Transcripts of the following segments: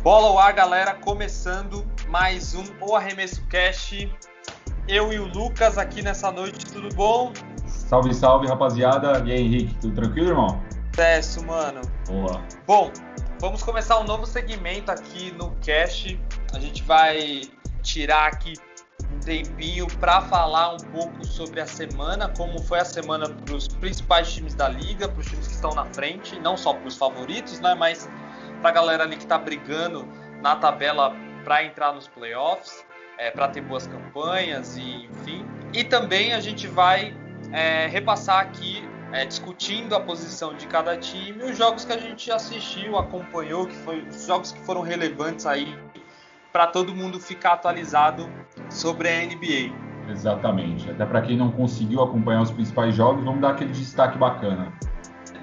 Bola ao ar, galera, começando mais um O Arremesso Cast. Eu e o Lucas aqui nessa noite, tudo bom? Salve, salve, rapaziada. E aí, Henrique, tudo tranquilo, irmão? Sucesso, mano. Boa. Bom, vamos começar um novo segmento aqui no Cast. A gente vai tirar aqui um tempinho para falar um pouco sobre a semana, como foi a semana para os principais times da liga, para os times que estão na frente, não só para os favoritos, né, mas para a galera ali que está brigando na tabela para entrar nos playoffs, para ter boas campanhas e enfim. E também a gente vai repassar aqui, discutindo a posição de cada time, os jogos que a gente assistiu, acompanhou, que foi os jogos que foram relevantes aí para todo mundo ficar atualizado sobre a NBA. Exatamente. Até para quem não conseguiu acompanhar os principais jogos, vamos dar aquele destaque bacana.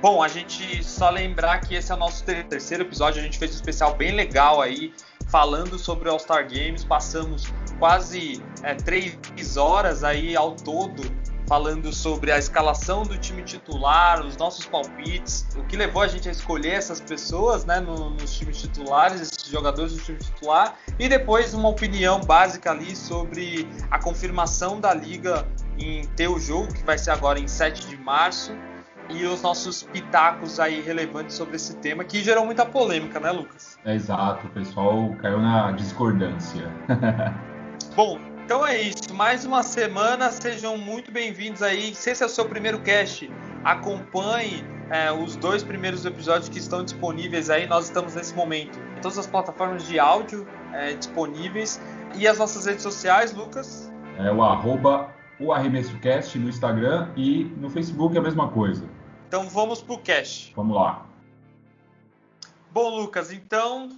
Bom, a gente só lembrar que esse é o nosso terceiro episódio, a gente fez um especial bem legal aí, falando sobre o All-Star Games, passamos quase 3 horas aí ao todo, falando sobre a escalação do time titular, os nossos palpites, o que levou a gente a escolher essas pessoas, né, nos times titulares, esses jogadores do time titular, e depois uma opinião básica ali sobre a confirmação da liga em ter o jogo, que vai ser agora em 7 de março, e os nossos pitacos aí relevantes sobre esse tema, que gerou muita polêmica, né, Lucas? Exato, o pessoal caiu na discordância. Bom, então é isso, mais uma semana, sejam muito bem-vindos aí. Se esse é o seu primeiro cast, acompanhe os 2 primeiros episódios que estão disponíveis aí. Nós estamos nesse momento em todas as plataformas de áudio disponíveis. E as nossas redes sociais, Lucas? É o @oarremessocast no Instagram e no Facebook é a mesma coisa. Então vamos pro cast. Vamos lá. Bom, Lucas, então,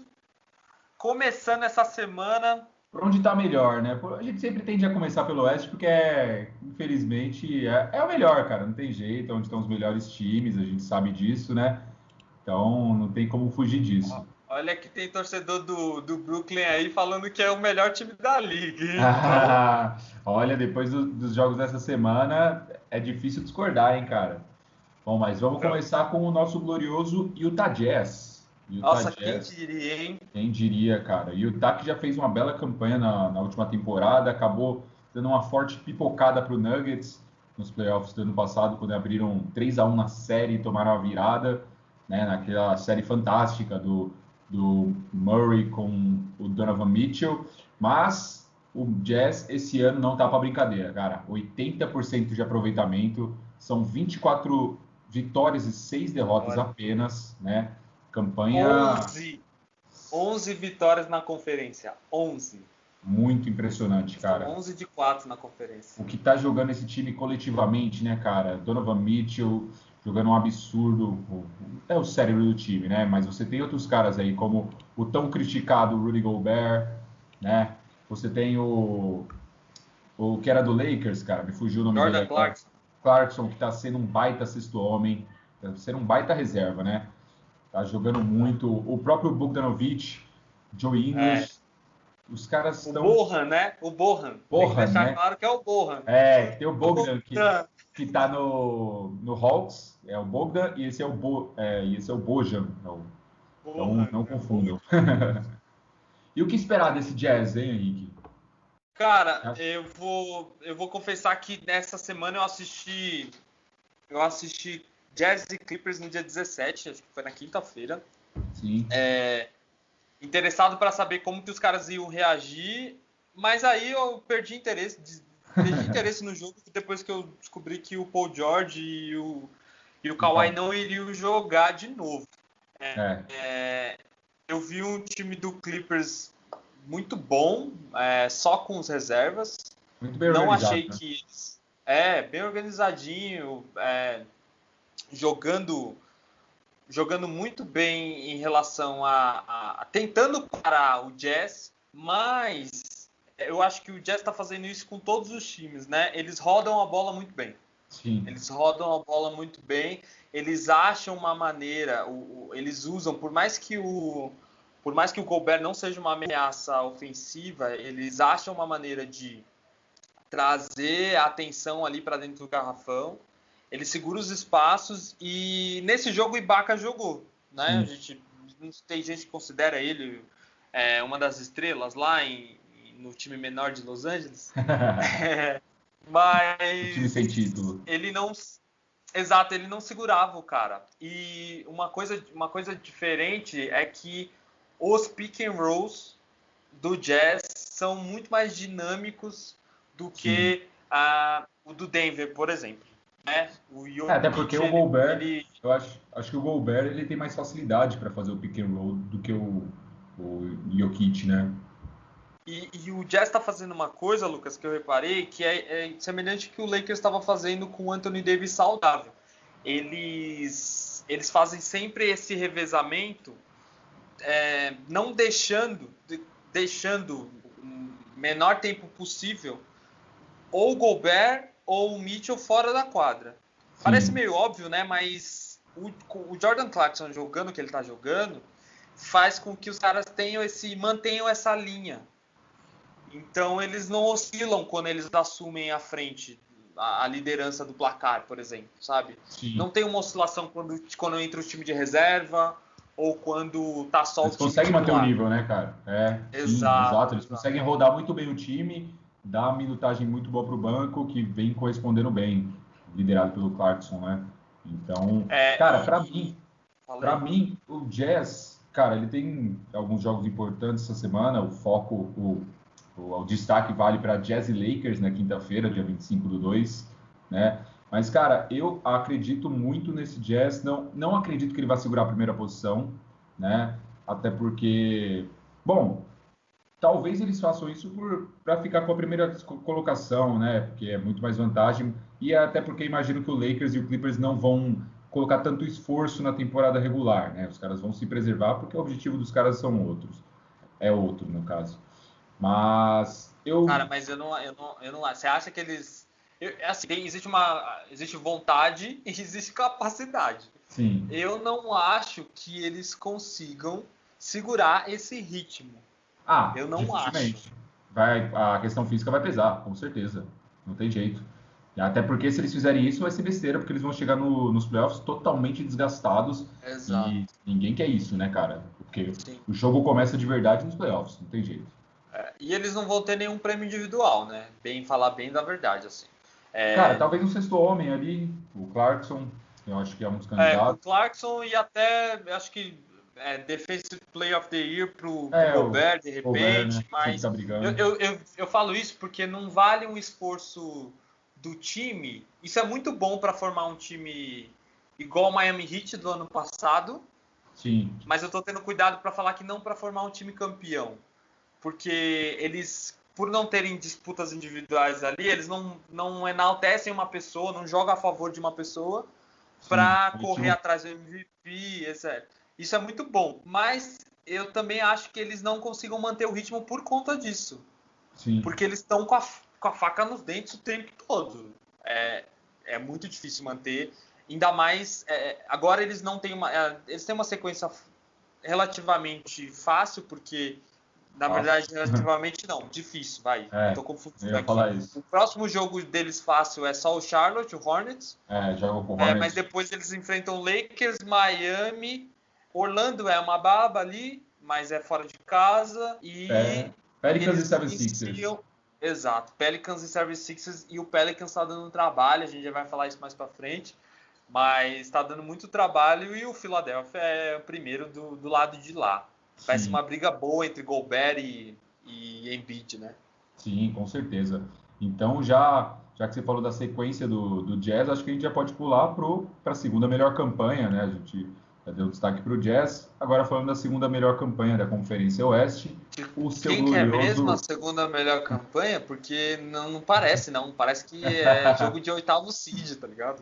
começando essa semana... Por onde tá melhor, né? A gente sempre tende a começar pelo Oeste porque, infelizmente, é o melhor, cara. Não tem jeito, é onde estão os melhores times, a gente sabe disso, né? Então, não tem como fugir disso. Olha que tem torcedor do Brooklyn aí falando que é o melhor time da liga. Olha, depois dos jogos dessa semana, é difícil discordar, hein, cara? Bom, mas vamos começar com o nosso glorioso Utah Jazz. Nossa, quem diria, hein? Quem diria, cara? Utah que já fez uma bela campanha na última temporada, acabou dando uma forte pipocada para o Nuggets nos playoffs do ano passado, quando abriram 3-1 na série e tomaram a virada, né, naquela série fantástica do Murray com o Donovan Mitchell. Mas o Jazz esse ano não tá para brincadeira, cara. 80% de aproveitamento, são 24 vitórias e 6 derrotas apenas, né? Campanha... 11 vitórias na conferência. 11. Muito impressionante, cara. São 11 de 4 na conferência. O que tá jogando esse time coletivamente, né, cara? Donovan Mitchell jogando um absurdo. É o cérebro do time, né? Mas você tem outros caras aí, como o tão criticado Rudy Gobert, né? Você tem o que era do Lakers, cara, me fugiu o nome dele. Jordan Clarkson, que tá sendo um baita sexto homem, tá sendo um baita reserva, né? Tá jogando muito. O próprio Bogdanovic, Joe Ingles, os caras estão... O Bohan, né? O Bohan. Tem que deixar, né, claro que é o Bohan. Tem o Bogdan que tá no Hawks, é o Bogdan, e esse é o Bojan. Então não confundam. E o que esperar desse Jazz, hein, Henrique? Cara, eu vou confessar que nessa semana eu assisti Jazz e Clippers no dia 17, acho que foi na quinta-feira. Sim. Interessado para saber como que os caras iam reagir, mas aí eu perdi interesse no jogo depois que eu descobri que o Paul George e o Kawhi não iriam jogar de novo. Eu vi um time do Clippers muito bom, só com os reservas. Muito bem não organizado, achei, né, que eles... bem organizadinho, jogando muito bem em relação a tentando parar o Jazz, mas eu acho que o Jazz está fazendo isso com todos os times, né? Eles rodam a bola muito bem. Sim. Eles rodam a bola muito bem, eles acham uma maneira, eles usam, por mais que o Gobert não seja uma ameaça ofensiva, eles acham uma maneira de trazer a atenção ali para dentro do garrafão. Ele segura os espaços e nesse jogo o Ibaka jogou, né? Tem gente que considera ele uma das estrelas lá no time menor de Los Angeles. O time Mas sem título. ele não. Exato, ele não segurava o cara. E uma coisa diferente é que os pick and rolls do Jazz são muito mais dinâmicos do que o do Denver, por exemplo. Né? O Até porque o Gobert, ele... eu acho que o Gobert ele tem mais facilidade para fazer o pick and roll do que o Jokic, né? E o Jazz está fazendo uma coisa, Lucas, que eu reparei, que é semelhante ao que o Lakers estava fazendo com o Anthony Davis saudável. Eles fazem sempre esse revezamento, não deixando o menor tempo possível ou o Gobert ou o Mitchell fora da quadra. Sim. Parece meio óbvio, né? Mas o Jordan Clarkson jogando o que ele está jogando faz com que os caras mantenham essa linha. Então eles não oscilam quando eles assumem a frente, a liderança do placar, por exemplo, sabe? Sim. Não tem uma oscilação quando entra o time de reserva ou quando tá só eles o time conseguem manter o nível, né, cara? Exato. Eles conseguem rodar muito bem o time, dar uma minutagem muito boa pro banco, que vem correspondendo bem, liderado pelo Clarkson, né? Então, cara, pra mim, o Jazz, cara, ele tem alguns jogos importantes essa semana, o foco, o destaque vale para Jazz e Lakers na quinta-feira, dia 25/2, né? Mas, cara, eu acredito muito nesse Jazz, não acredito que ele vai segurar a primeira posição, né? Até porque, bom, talvez eles façam isso para ficar com a primeira colocação, né? Porque é muito mais vantagem, e até porque imagino que o Lakers e o Clippers não vão colocar tanto esforço na temporada regular, né? Os caras vão se preservar porque o objetivo dos caras são outros. É outro, no caso. Mas Cara, mas eu não acho. Você acha que eles... assim, existe vontade e existe capacidade. Sim. Eu não acho que eles consigam segurar esse ritmo. Eu não dificilmente. acho. A questão física vai pesar, com certeza. Não tem jeito. Até porque se eles fizerem isso, vai ser besteira, porque eles vão chegar nos playoffs totalmente desgastados. Exato. E ninguém quer isso, né, cara? Porque Sim. o jogo começa de verdade nos playoffs, não tem jeito. E eles não vão ter nenhum prêmio individual, né? Falar bem da verdade, assim. Cara, talvez um sexto homem ali, o Clarkson, eu acho que é um dos candidatos. O Clarkson e até, acho que Defensive Player of the Year pro Gobert, de repente, Gobert, né? mas tá brigando. Eu falo isso porque não vale um esforço do time. Isso é muito bom para formar um time igual o Miami Heat do ano passado. Sim. Mas eu tô tendo cuidado para falar que não para formar um time campeão. Porque eles, por não terem disputas individuais ali, eles não enaltecem uma pessoa, não jogam a favor de uma pessoa para correr atrás do MVP, etc. Isso é muito bom, mas eu também acho que eles não consigam manter o ritmo por conta disso. Sim. Porque eles estão com a faca nos dentes o tempo todo. É muito difícil manter, ainda mais... agora eles não têm eles têm uma sequência relativamente fácil, porque... Na verdade, relativamente não. Difícil, vai. Tô confundindo aqui. O próximo jogo deles fácil é só o Charlotte, o Hornets. Joga com o Hornets. Mas depois eles enfrentam Lakers, Miami, Orlando é uma baba ali, mas é fora de casa. E Pelicans e 76ers. Exato. Pelicans e 76ers. E o Pelicans tá dando trabalho, a gente já vai falar isso mais pra frente. Mas está dando muito trabalho e o Philadelphia é o primeiro do lado de lá. Vai ser uma briga boa entre Gobert e Embiid, né? Sim, com certeza. Então, já que você falou da sequência do Jazz, acho que a gente já pode pular para a segunda melhor campanha, né? A gente já deu destaque para o Jazz. Agora, falando da segunda melhor campanha da Conferência Oeste, o seu Quem glorioso... que é mesmo a segunda melhor campanha? Porque não parece, não. Parece que é jogo de oitavo seed, tá ligado?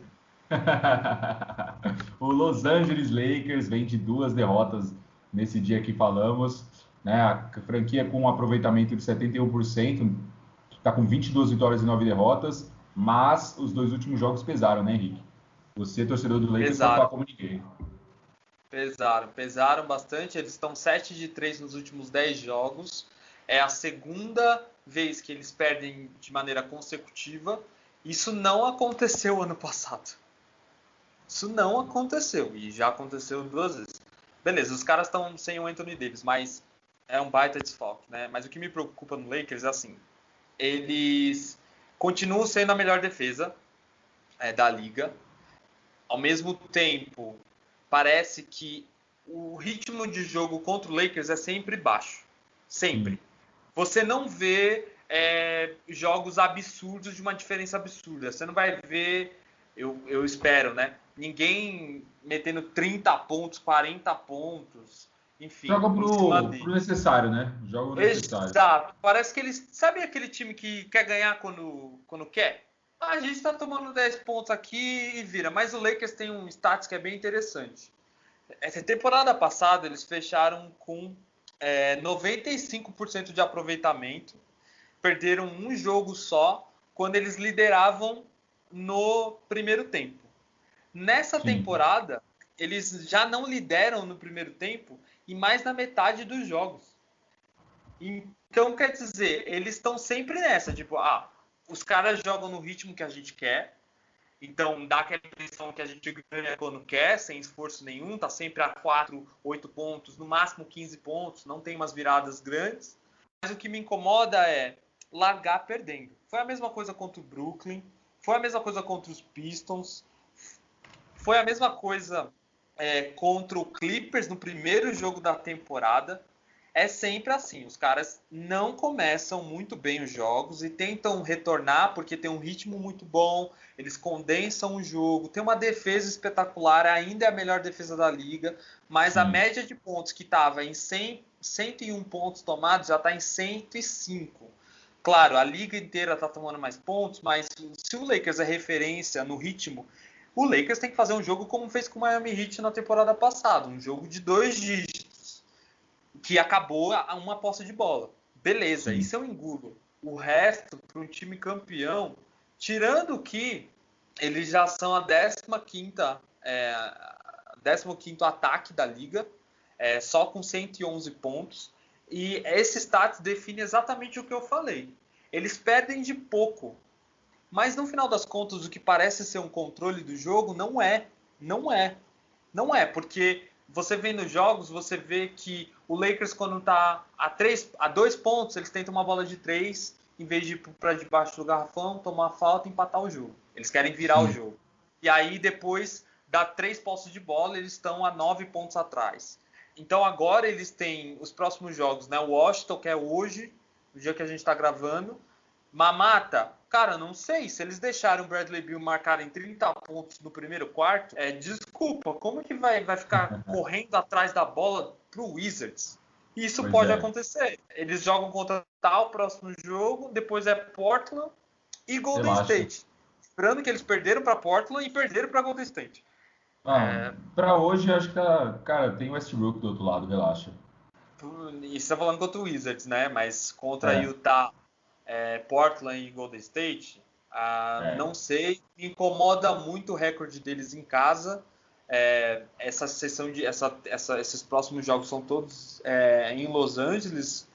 O Los Angeles Lakers vem de 2 derrotas nesse dia que falamos, né? A franquia com um aproveitamento de 71%, está com 22 vitórias e 9 derrotas, mas os 2 últimos jogos pesaram, né, Henrique? Você, torcedor do Lakers, vai falar como ninguém. Pesaram bastante, eles estão 7-3 nos últimos 10 jogos, é a segunda vez que eles perdem de maneira consecutiva. Isso não aconteceu ano passado. Isso não aconteceu, e já aconteceu 2 vezes. Beleza, os caras estão sem o Anthony Davis, mas é um baita desfalque, né? Mas o que me preocupa no Lakers é assim, eles continuam sendo a melhor defesa da liga. Ao mesmo tempo, parece que o ritmo de jogo contra o Lakers é sempre baixo. Sempre. Sim. Você não vê jogos absurdos de uma diferença absurda. Você não vai ver, eu espero, né? Ninguém metendo 30 pontos, 40 pontos, enfim, Joga em cima pro dele. necessário, né? Joga o necessário. Exato. Parece que eles. Sabe aquele time que quer ganhar quando quer? Ah, a gente tá tomando 10 pontos aqui e vira. Mas o Lakers tem um status que é bem interessante. Essa temporada passada eles fecharam com 95% de aproveitamento. Perderam um jogo só quando eles lideravam no primeiro tempo. Nessa Sim. temporada, eles já não lideram no primeiro tempo e mais na metade dos jogos. Então, quer dizer, eles estão sempre nessa, tipo, os caras jogam no ritmo que a gente quer, então dá aquela impressão que a gente ganha quando quer, sem esforço nenhum, tá sempre a 4, 8 pontos, no máximo 15 pontos, não tem umas viradas grandes. Mas o que me incomoda é largar perdendo. Foi a mesma coisa contra o Brooklyn, foi a mesma coisa contra os Pistons, foi a mesma coisa contra o Clippers no primeiro jogo da temporada. É sempre assim, os caras não começam muito bem os jogos e tentam retornar porque tem um ritmo muito bom, eles condensam o jogo, tem uma defesa espetacular, ainda é a melhor defesa da liga, mas a Sim. média de pontos que estava em 101 pontos tomados já está em 105. Claro, a liga inteira está tomando mais pontos, mas se o Lakers é referência no ritmo, o Lakers tem que fazer um jogo como fez com o Miami Heat na temporada passada, um jogo de 2 dígitos que acabou a uma posse de bola. Beleza, Sim. isso eu engulo. O resto, para um time campeão, tirando que eles já são a 15º ataque da liga, só com 111 pontos, e esse status define exatamente o que eu falei. Eles perdem de pouco, mas no final das contas, o que parece ser um controle do jogo não é. Não é. Não é, porque você vê nos jogos, você vê que o Lakers, quando está a 2 pontos, eles tentam uma bola de 3, em vez de ir para debaixo do garrafão, tomar falta e empatar o jogo. Eles querem virar o Sim. jogo. E aí, depois, dá 3 posses de bola, eles estão a 9 pontos atrás. Então, agora eles têm os próximos jogos, né? O Washington, que é hoje, o dia que a gente está gravando. Mamata, cara, não sei. Se eles deixarem o Bradley Beal marcarem 30 pontos no primeiro quarto, desculpa, como que vai ficar correndo atrás da bola pro Wizards? Isso Pois pode é. acontecer. Eles jogam contra tal próximo jogo, depois é Portland e Golden Relaxa. State. Lembrando que eles perderam para Portland e perderam para Golden State. Pra hoje, acho que cara, tem Westbrook do outro lado, relaxa. E você tá falando contra o Wizards, né? Mas contra É, Utah, Portland e Golden State, é. não sei, me incomoda muito o recorde deles em casa. Essa sessão esses próximos jogos são todos em Los Angeles,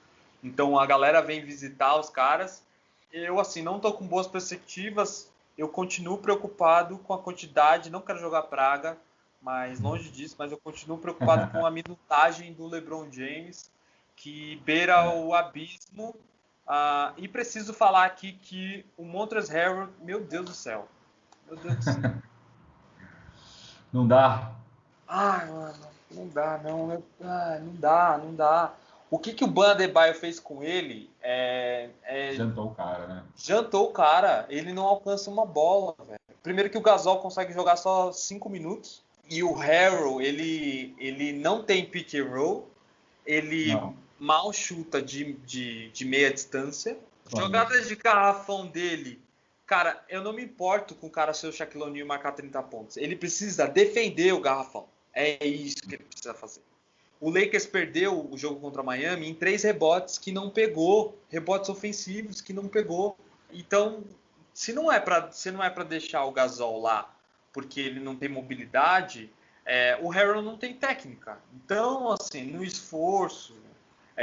então a galera vem visitar os caras. Eu assim não estou com boas perspectivas. Eu continuo preocupado com a quantidade, não quero jogar praga, mas longe disso, mas eu continuo preocupado com a minutagem do LeBron James, que beira É. o abismo. E preciso falar aqui que o Montrezl Harrell, meu Deus do céu. Meu Deus do céu. Não dá. Mano, não dá, não. Não dá, não dá. O que o Bam Adebayo fez com ele Jantou o cara, né? jantou o cara. Ele não alcança uma bola, velho. Primeiro que o Gasol consegue jogar só 5 minutos. E o Harrell, ele não tem pick and roll. Ele Não. mal chuta de meia distância. Principalmente. Jogadas de garrafão dele. Cara, eu não me importo com o cara ser o Shaquille O'Neal e marcar 30 pontos. Ele precisa defender o garrafão. É isso que ele precisa fazer. O Lakers perdeu o jogo contra Miami em 3 rebotes que não pegou. Rebotes ofensivos que não pegou. Então, se não é para deixar o Gasol lá porque ele não tem mobilidade, o Harrell não tem técnica. Então, assim, no esforço,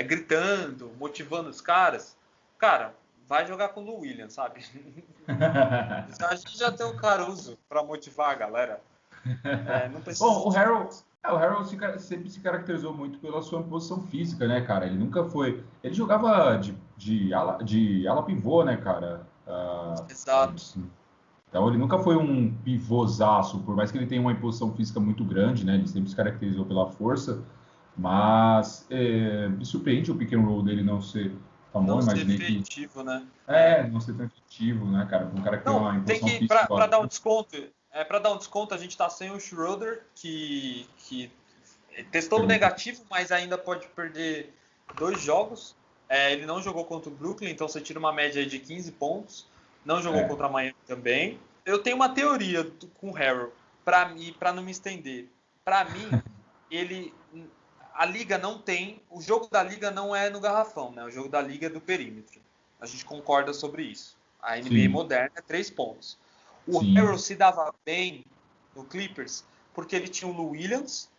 gritando, motivando os caras, cara, vai jogar com o Lou Williams, sabe? A gente já tem o Caruso para motivar a galera. Não precisa Bom, de mais. O Harrell sempre se caracterizou muito pela sua posição física, né, cara? Ele nunca foi. Ele jogava de ala pivô, né, cara? Exato. Então ele nunca foi um pivôzaço, por mais que ele tenha uma imposição física muito grande, né? Ele sempre se caracterizou pela força, mas me surpreende o pick and roll dele não ser tão bom. Não ser Imaginei que efetivo, né? não ser tão efetivo, né, cara? Um cara que tem Não, uma tem imposição que, física para igual. dar um desconto, para dar um desconto, a gente tá sem o Schroeder, que testou negativo, mas ainda pode perder 2 jogos. Ele não jogou contra o Brooklyn, então você tira uma média aí de 15 pontos. Não jogou É, contra a Miami também. Eu tenho uma teoria com o Harrell, para não me estender. Para mim, ele a liga não tem, o jogo da liga não é no garrafão, né? O jogo da liga é do perímetro. A gente concorda sobre isso. A NBA sim, moderna é 3 pontos. O sim, Harrell se dava bem no Clippers porque ele tinha o Lou Williams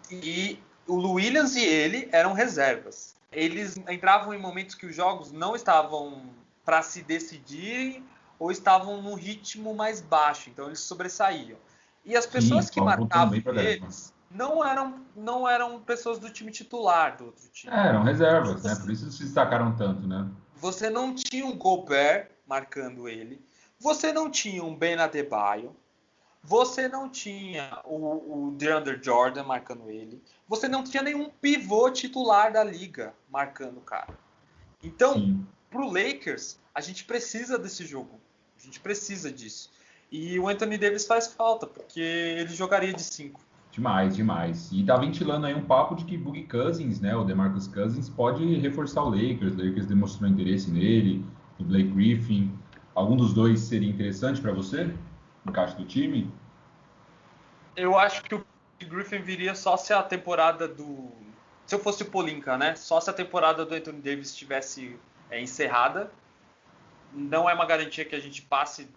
e o Lou Williams e ele eram reservas. Eles entravam em momentos que os jogos não estavam para se decidirem ou estavam num ritmo mais baixo, então eles sobressaíam. E as sim, pessoas que estavam voltando marcavam bem pra caramba. eles não eram pessoas do time titular do outro time. Eram Então, reservas, né? Por isso eles se destacaram tanto, né? você não tinha um Gobert marcando ele, você não tinha um Ben Adebayo, você não tinha o DeAndre Jordan marcando ele, você não tinha nenhum pivô titular da liga marcando o cara. Então, Sim. pro Lakers, a gente precisa desse jogo. A gente precisa disso. E o Anthony Davis faz falta, porque ele jogaria de 5. Demais, demais. E tá ventilando aí um papo de que Boogie Cousins, né, o DeMarcus Cousins, pode reforçar o Lakers. O Lakers demonstrou interesse nele, no Blake Griffin. Algum dos dois seria interessante para você? Encaixe do time? Eu acho que o Griffin viria só se a temporada do. Se eu fosse o Polinka, né? Só se a temporada do Anthony Davis estivesse encerrada. Não é uma garantia que a gente passe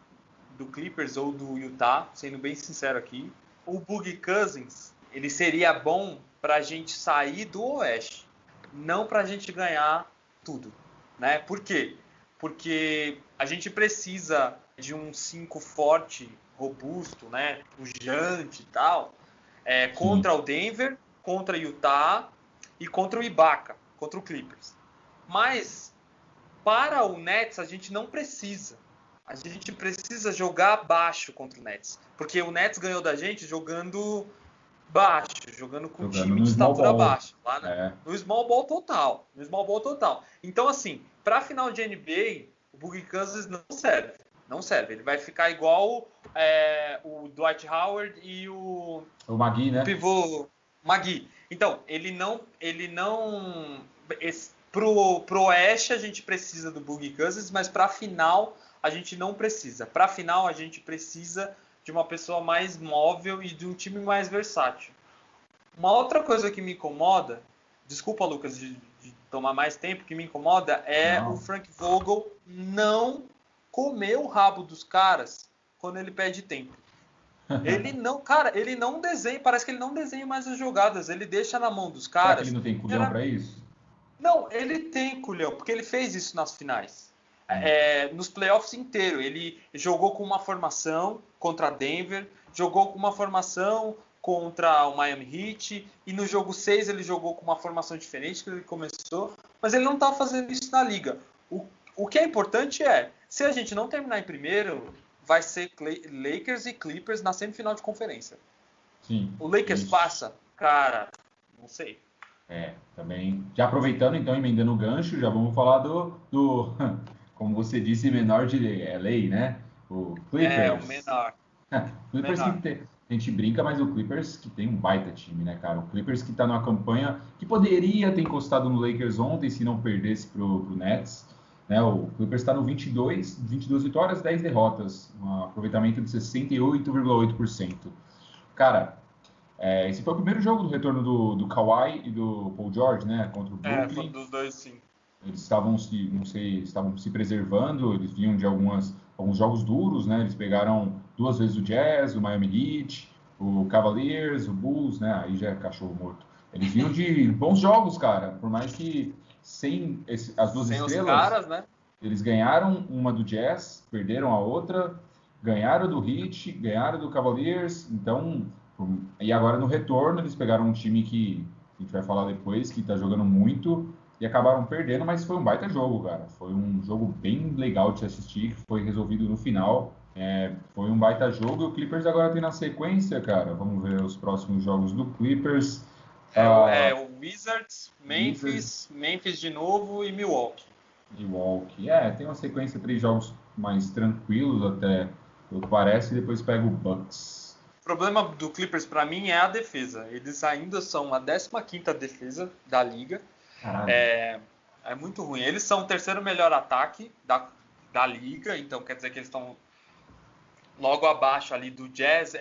do Clippers ou do Utah, sendo bem sincero aqui. O Boogie Cousins, ele seria bom para a gente sair do Oeste, não para a gente ganhar tudo, né? Por quê? Porque a gente precisa de um 5 forte, robusto, né? Pujante e tal, Sim, contra o Denver, contra o Utah e contra o Ibaka, contra o Clippers. Mas para o Nets a gente não precisa. A gente precisa jogar baixo contra o Nets. Porque o Nets ganhou da gente jogando baixo, jogando com jogando time no de small estatura ball. baixa. Lá É, no small ball total. No small ball total. Então, assim, para final de NBA, o Boogie Cousins não serve. Não serve. Ele vai ficar igual o Dwight Howard e o o Magui, o né? pivô Magui. Então, pro Oeste a gente precisa do Boogie Cousins, mas pra final a gente não precisa. Pra final a gente precisa de uma pessoa mais móvel e de um time mais versátil. Uma outra coisa que me incomoda, desculpa, Lucas, de tomar mais tempo, que me incomoda é o Não. Frank Vogel não comer o rabo dos caras quando ele pede tempo. Ele não, cara, ele não desenha, parece que ele não desenha mais as jogadas, ele deixa na mão dos Será que ele caras. não tem culhão para isso? Não, ele tem culhão, porque ele fez isso nas finais. Hum, Nos playoffs inteiro, ele jogou com uma formação contra Denver, jogou com uma formação contra o Miami Heat, e no jogo 6 ele jogou com uma formação diferente que ele começou, mas ele não está fazendo isso na liga. O que é importante é, se a gente não terminar em primeiro, vai ser Lakers e Clippers na semifinal de conferência. sim. O Lakers Ixi. passa? Cara, não sei. Também. Já aproveitando, então, emendando o gancho, já vamos falar como você disse, menor de lei, né? O O Clippers. menor. Clippers Menor. a gente brinca, mas o Clippers que tem um baita time, né, cara? O Clippers que tá numa campanha que poderia ter encostado no Lakers ontem se não perdesse pro Nets, né? O Clippers está no 22 vitórias, 10 derrotas, um aproveitamento de 68,8%. Cara, esse foi o primeiro jogo do retorno do Kawhi e do Paul George, né, contra o Foi Brooklyn. dos dois, sim. Eles estavam se preservando, eles vinham de alguns jogos duros, né? Eles pegaram 2 vezes o Jazz, o Miami Heat, o Cavaliers, o Bulls, né? Aí já é cachorro morto. Eles vinham de bons jogos, cara. Por mais que sem as duas Sem os estrelas, caras, né? eles ganharam uma do Jazz, perderam a outra, ganharam do Heat, ganharam do Cavaliers. Então, E agora no retorno eles pegaram um time que a gente vai falar depois, que tá jogando muito e acabaram perdendo, mas foi um baita jogo, cara. Foi um jogo bem legal de assistir, que foi resolvido no final. Foi um baita jogo e o Clippers agora tem na sequência, cara. Vamos ver os próximos jogos do Clippers. O Wizards, Wizards, Memphis de novo e Milwaukee. Milwaukee. Tem uma sequência, 3 jogos mais tranquilos até, o que parece, e depois pega o Bucks. O problema do Clippers para mim é a defesa. Eles ainda são a 15ª defesa da liga. Caralho. É muito ruim. Eles são o terceiro melhor ataque da liga, então quer dizer que eles estão logo abaixo ali do Jazz,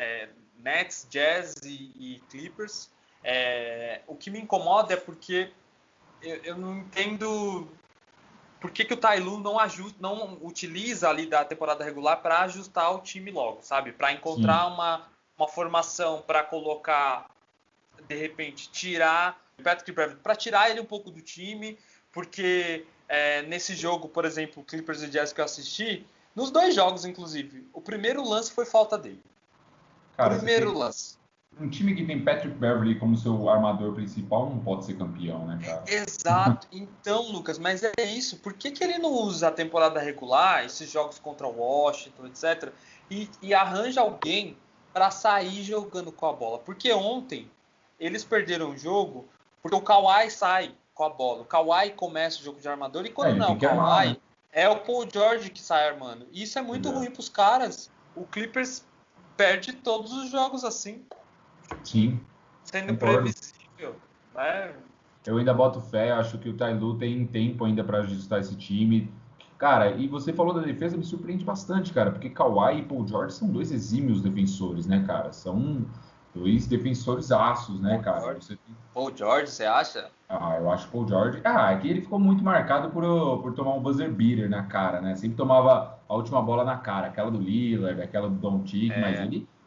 Nets, Jazz e Clippers. O que me incomoda é porque eu não entendo por que o Ty Lue não utiliza ali da temporada regular para ajustar o time logo, sabe? Para encontrar uma formação para colocar, de repente, tirar o Patrick Beverley, para tirar ele um pouco do time, porque nesse jogo, por exemplo, Clippers e Jazz que eu assisti, nos 2 jogos, inclusive, o primeiro lance foi falta dele. Cara, lance. Um time que tem Patrick Beverley como seu armador principal não pode ser campeão, né, cara? Exato. Então, Lucas, mas é isso. Por que ele não usa a temporada regular, esses jogos contra o Washington, etc., e arranja alguém para sair jogando com a bola? Porque ontem eles perderam o jogo porque o Kawhi sai com a bola. O Kawhi começa o jogo de armador e quando não é o Kawhi, né? É o Paul George que sai armando. E isso é muito ruim para os caras. O Clippers perde todos os jogos assim. Sim. Sendo previsível, né? Eu ainda boto fé, acho que o Ty Lue tem tempo ainda para ajustar esse time. Cara, e você falou da defesa, me surpreende bastante, cara, porque Kawhi e Paul George são 2 exímios defensores, né, cara? São 2 defensores aços, né, cara? Paul George, você acha? Eu acho que Paul George... é que ele ficou muito marcado por tomar um buzzer beater na cara, né? Sempre tomava a última bola na cara, aquela do Lillard, aquela do Doncic,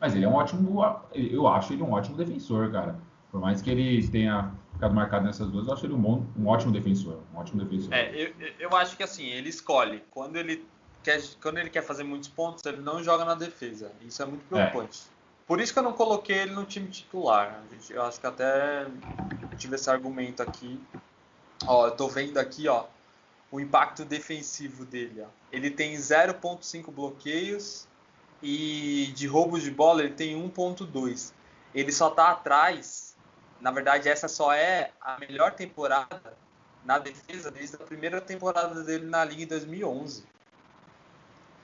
mas ele é um ótimo... Eu acho ele um ótimo defensor, cara. Por mais que ele tenha ficado marcado nessas 2, eu acho ele um ótimo defensor. Eu acho que assim, ele escolhe. Quando ele quer fazer muitos pontos, ele não joga na defesa. Isso é muito preocupante. Por isso que eu não coloquei ele no time titular. Eu acho que até tive esse argumento aqui. Eu tô vendo aqui, o impacto defensivo dele. Ele tem 0,5 bloqueios e de roubos de bola ele tem 1,2. Ele só tá atrás. Na verdade, essa só é a melhor temporada na defesa desde a primeira temporada dele na Liga em 2011.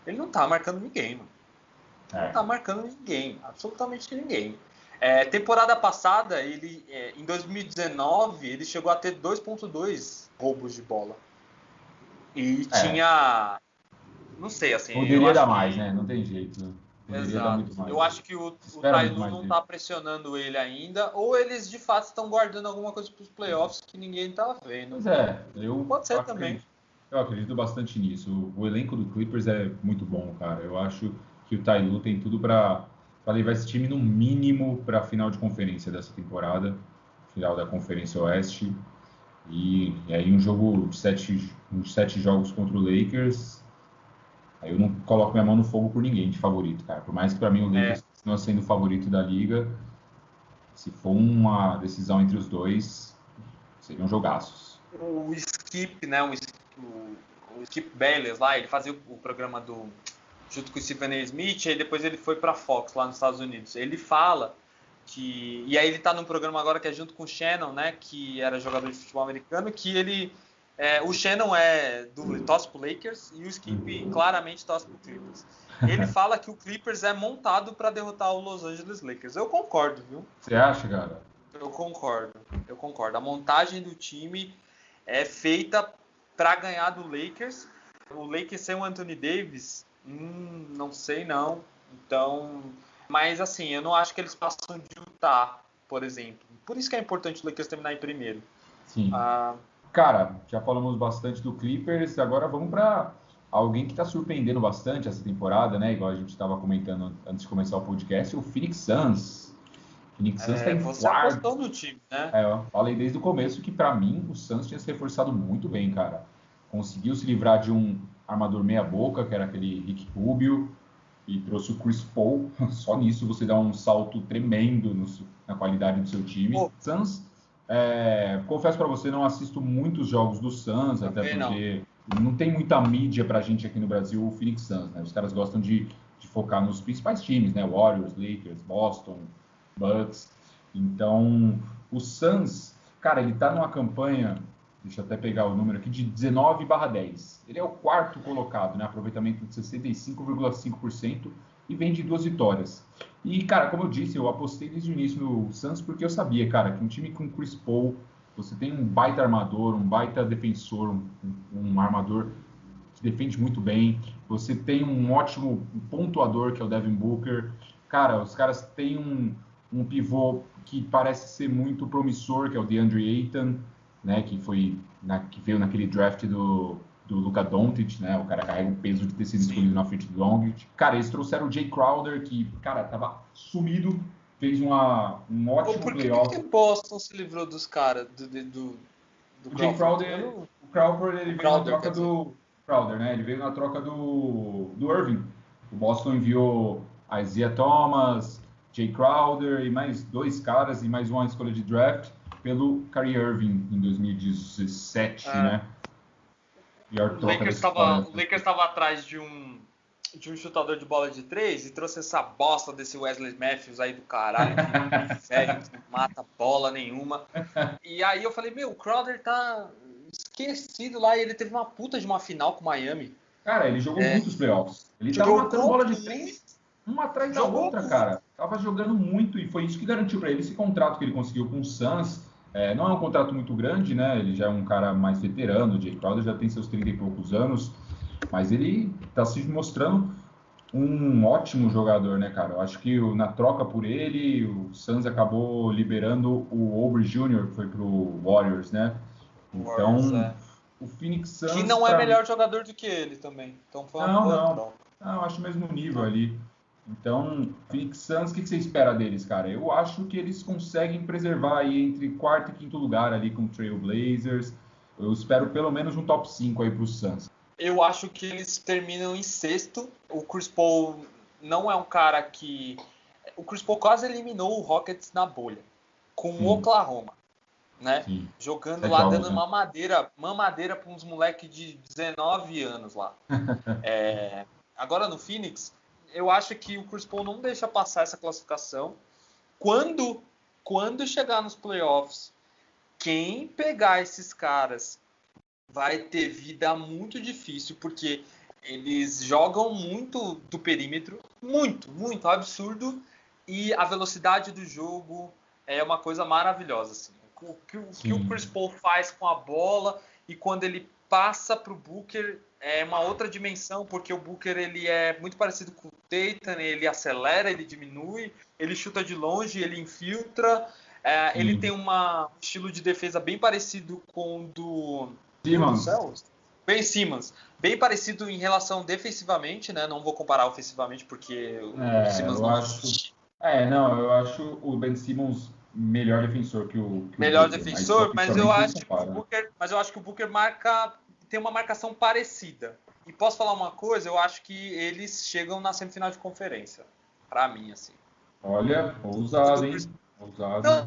Ele não tá marcando ninguém, mano. Não tá marcando ninguém, absolutamente ninguém. Temporada passada, em 2019, ele chegou a ter 2,2 roubos de bola. E tinha... Não sei, assim... Poderia dar mais, né? Não tem jeito, né? Exato. Eu acho que o Ty Lue não tá pressionando ele ainda, ou eles de fato estão guardando alguma coisa para os playoffs que ninguém tá vendo. Pode ser também. Eu acredito bastante nisso. O elenco do Clippers é muito bom, cara. Eu acho que o Ty Lue tem tudo para levar esse time no mínimo para a final de conferência dessa temporada, final da Conferência Oeste. E aí um jogo de 7 jogos contra o Lakers. Aí eu não coloco minha mão no fogo por ninguém de favorito, cara. Por mais que para mim o Lakers continue sendo o favorito da liga, se for uma decisão entre os dois, seriam jogaços. O Skip, né? O Skip Bayless lá, ele fazia o programa junto com o Stephen A. Smith, e depois ele foi para Fox lá nos Estados Unidos. Ele fala que... E aí ele tá num programa agora que é junto com o Shannon, né? Que era jogador de futebol americano, que ele... o Shannon torce pro Lakers e o Skip claramente torce pro Clippers. Ele fala que o Clippers é montado para derrotar o Los Angeles Lakers. Eu concordo, viu? Você acha, cara? Eu concordo. A montagem do time é feita para ganhar do Lakers. O Lakers sem o Anthony Davis, não sei não. Então, mas assim, eu não acho que eles passam de Utah, por exemplo. Por isso que é importante o Lakers terminar em primeiro. Sim. Cara, já falamos bastante do Clippers, agora vamos para alguém que está surpreendendo bastante essa temporada, né? Igual a gente estava comentando antes de começar o podcast, o Phoenix Suns. O Phoenix Suns está em você apostou no time, né? Eu falei desde o começo que, para mim, o Suns tinha se reforçado muito bem, cara. Conseguiu se livrar de um armador meia-boca, que era aquele Ricky Rubio. e trouxe o Chris Paul. Só nisso você dá um salto tremendo na qualidade do seu time. Suns, confesso para você, não assisto muitos jogos do Suns, até porque não tem muita mídia para a gente aqui no Brasil, o Phoenix Suns, né? Os caras gostam de focar nos principais times, né? Warriors, Lakers, Boston, Bucks. Então, o Suns, cara, ele tá numa campanha, deixa eu até pegar o número aqui, de 19/10. Ele é o quarto colocado, né? Aproveitamento de 65,5% e vem de 2 vitórias. E, cara, como eu disse, eu apostei desde o início no Suns porque eu sabia, cara, que um time com Chris Paul, você tem um baita armador, um baita defensor, um armador que defende muito bem, você tem um ótimo pontuador, que é o Devin Booker. Cara, os caras têm um pivô que parece ser muito promissor, que é o DeAndre Ayton, né, que veio naquele draft do Luka Doncic, né, o cara carrega o peso de ter sido escolhido na frente do Doncic. Cara, eles trouxeram o Jay Crowder, que, cara, tava sumido, fez um ótimo playoff. Por que Boston se livrou dos caras, do Jay Crowder? O Crowder, ele veio na troca do Crowder, né, ele veio na troca do Irving. O Boston enviou Isaiah Thomas, Jay Crowder e mais 2 caras e mais uma escolha de draft pelo Kyrie Irving em 2017, né? Pior troca da história. O Lakers estava atrás de um chutador de bola de 3 e trouxe essa bosta desse Wesley Matthews aí do caralho, que não mata bola nenhuma. E aí eu falei, o Crowder tá esquecido lá e ele teve uma puta de uma final com o Miami. Cara, ele jogou muitos playoffs. Ele tava matando bola de 3, uma atrás da outra, cara. Tava jogando muito e foi isso que garantiu para ele esse contrato que ele conseguiu com o Suns. Não é um contrato muito grande, né? Ele já é um cara mais veterano, o Jay Crowder já tem seus 30 e poucos anos, mas ele tá se mostrando um ótimo jogador, né, cara? Eu acho que na troca por ele, o Suns acabou liberando o Aubrey Jr., que foi pro Warriors, né? Então, o Phoenix Suns... Que não é melhor jogador do que ele também. Então foi uma boa troca. Não, acho o mesmo nível ali. Então, Phoenix Suns, o que você espera deles, cara? Eu acho que eles conseguem preservar aí entre 4º e 5º lugar ali com o Trail Blazers. Eu espero pelo menos um top 5 aí pro Suns. Eu acho que eles terminam em 6º. O Chris Paul não é um cara que... O Chris Paul quase eliminou o Rockets na bolha, com o Oklahoma, né? Sim. Jogando lá, dando mamadeira para uns moleques de 19 anos lá. Agora no Phoenix... Eu acho que o Chris Paul não deixa passar essa classificação. Quando chegar nos playoffs, quem pegar esses caras vai ter vida muito difícil, porque eles jogam muito do perímetro, muito absurdo, e a velocidade do jogo é uma coisa maravilhosa. Assim. O que o Chris Paul faz com a bola e quando ele passa para o Booker é uma outra dimensão, porque o Booker ele é muito parecido com o Tatum, ele acelera, ele diminui, ele chuta de longe, ele infiltra, ele tem um estilo de defesa bem parecido com o do Ben Simmons, bem parecido em relação defensivamente, né? Não vou comparar ofensivamente porque o Simmons eu acho o Ben Simmons melhor defensor que o melhor defensor, mas eu acho que o Booker tem uma marcação parecida. E posso falar uma coisa? Eu acho que eles chegam na semifinal de conferência. Pra mim, assim. Olha, ousado, hein?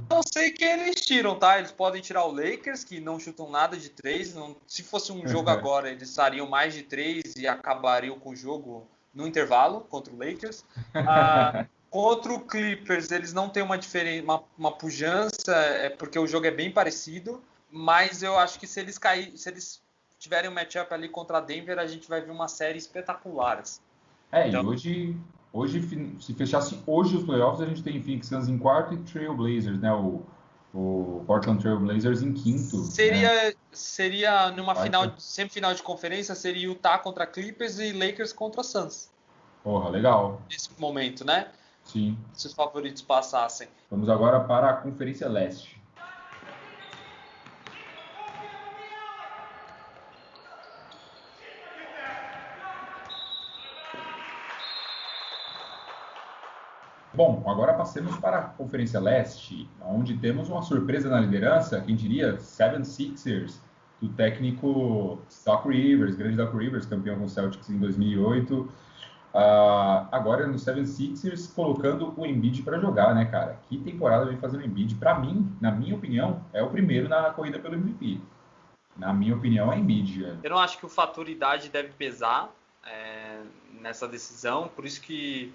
Não sei quem eles tiram, tá? Eles podem tirar o Lakers, que não chutam nada de 3. Se fosse um jogo agora, eles estariam mais de 3 e acabariam com o jogo no intervalo contra o Lakers. Contra o Clippers, eles não têm uma pujança, porque o jogo é bem parecido. Mas eu acho que se eles tiverem um matchup ali contra a Denver, a gente vai ver uma série espetacular. Assim. Então, e hoje, se fechasse hoje os playoffs, a gente tem Phoenix Suns em 4º e Trail Blazers, né? O Portland Trail Blazers em 5º. Seria numa semifinal de conferência, seria Utah contra Clippers e Lakers contra Suns. Porra, legal. Nesse momento, né? Sim. Se os favoritos passassem. Vamos agora para a Conferência Leste. Bom, agora passemos para a Conferência Leste, onde temos uma surpresa na liderança, quem diria, 76ers, do técnico Doc Rivers, grande Doc Rivers, campeão com o Celtics em 2008. Agora no 76ers colocando o Embiid para jogar, né, cara? Que temporada vem fazendo o Embiid? Para mim, na minha opinião, é o primeiro na corrida pelo MVP. Na minha opinião, é Embiid. Eu não acho que o fator idade deve pesar nessa decisão, por isso que